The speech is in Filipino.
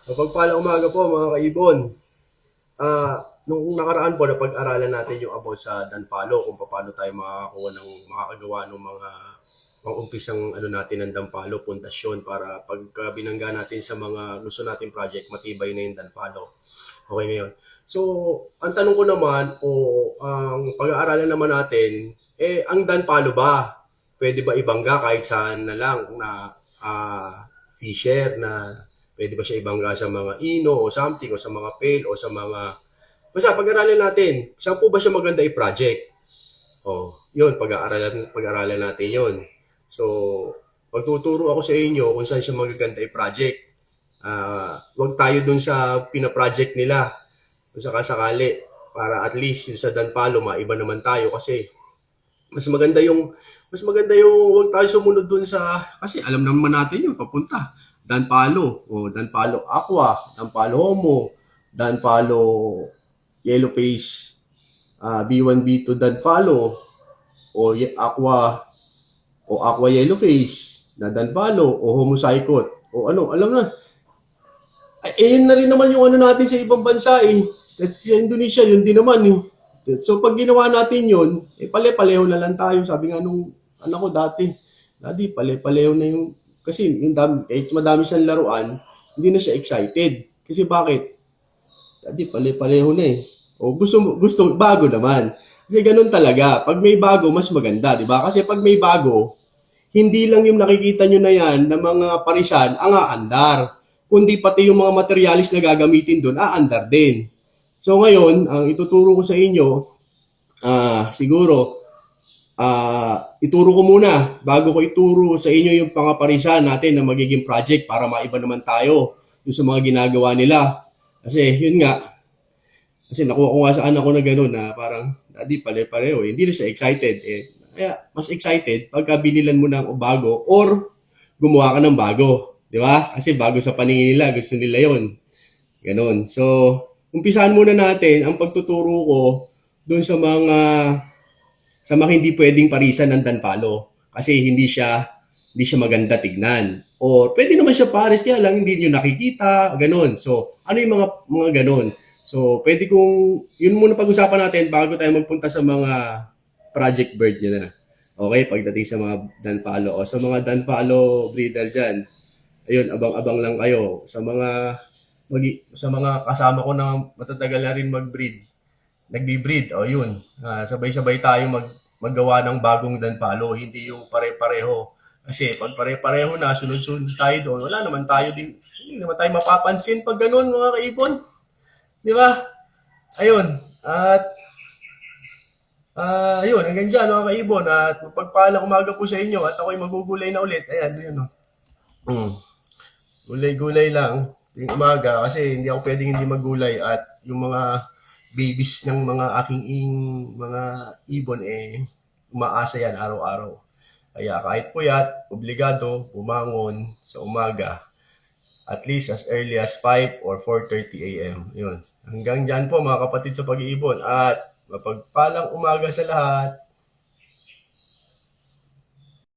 Mapagpalang umaga po mga kaibon. Nung nakaraan po napag-aralan natin yung about sa Danpalo kung paano tayo makakakuha ng makakagawa ng mga umpisang ano natin ng Danpalo, pundasyon para pagka binangga natin sa mga gusto nating project, matibay na yung Danpalo. Okay ngayon. So, ang tanong ko naman o ang pag-aaralan naman natin, ang Danpalo ba? Pwede ba ibangga kahit saan na lang na fisher na pwede ba siya ibangga sa mga ino o something o sa mga pail o sa mga basta pag-aralan natin, saan po ba siya maganda i-project? Yun, pag-aaralan natin yun. So, magtuturo ako sa inyo kung saan siya magaganda i-project. Wag tayo dun sa pina-project nila kung sakasakali para at least yung sa Danpalo maiba naman tayo kasi mas maganda yung wag tayo sumunod dun sa kasi alam naman natin yung papunta. Danpalo o Danpalo Aqua, Danpalo Homo, Danpalo Yellowface, B1 B2 Danpalo o Aqua Aqua Yellowface na Danpalo o Homozygote o ano, alam na. Yun na rin naman yung ano natin sa ibang bansa eh. Kasi sa Indonesia, yun din naman eh. So pag ginawa natin yun, pale-paleho na lang tayo. Sabi nga nung anak ko dati, Daddy, pale-paleho na yung, kasi yung dami, kahit madami siyang laruan, hindi na siya excited. Kasi bakit? Daddy, pale-paleho na eh. O gusto, bago naman. Kasi ganun talaga. Pag may bago, mas maganda, di ba? Kasi pag may bago, hindi lang yung nakikita nyo na yan na mga parisan ang aandar, kundi pati yung mga materialis na gagamitin doon, aandar din. So ngayon, ang ituturo ko sa inyo, siguro, ituro ko muna, bago ko ituro sa inyo yung pangaparisan natin na magiging project para maiba naman tayo yung sa mga ginagawa nila. Kasi yun nga, kasi nakuha ko nga sa anak ko na gano'n na parang, Daddy, pare-pareho. Hindi na siya excited. Kaya mas excited pagka binilan mo ng bago or gumawa ka ng bago. Di ba? Kasi bago sa paningin nila, gusto nila yon. Ganon. So, umpisahan muna natin ang pagtuturo ko doon sa mga hindi pwedeng parisan ng Danpalo. Kasi hindi siya maganda tignan. O pwede naman siya pares kaya lang hindi niyo nakikita, ganon. So, ano yung mga ganon? So, pwede kong, yun muna pag-usapan natin bago tayo magpunta sa mga project bird niya na. Okay, pagdating sa mga Danpalo. O sa mga Danpalo breeder dyan, ayun, abang-abang lang kayo. Sa mga kasama ko na matatagal na rin mag-breed, nagbi-breed, o yun, sabay-sabay tayo maggawa ng bagong Danpalo, hindi yung pare-pareho. Kasi pag pare-pareho na, sunod-sunod tayo doon, wala naman tayo din, hindi naman tayo mapapansin pag ganun mga kaipon. Di ba? Ayun. At ayun, hanggang dyan mga kaibon. At pagpalang umaga po sa inyo at ako'y magugulay na ulit. Ayan, yun o. Gulay-gulay lang yung umaga kasi hindi ako pwedeng hindi maggulay at yung mga babies ng mga aking mga ibon umaasa yan araw-araw. Kaya kahit puyat, obligado bumangon sa umaga at least as early as 5 or 4:30 a.m. Yun. Hanggang dyan po mga kapatid sa pag-iibon at mapagpalang umaga sa lahat.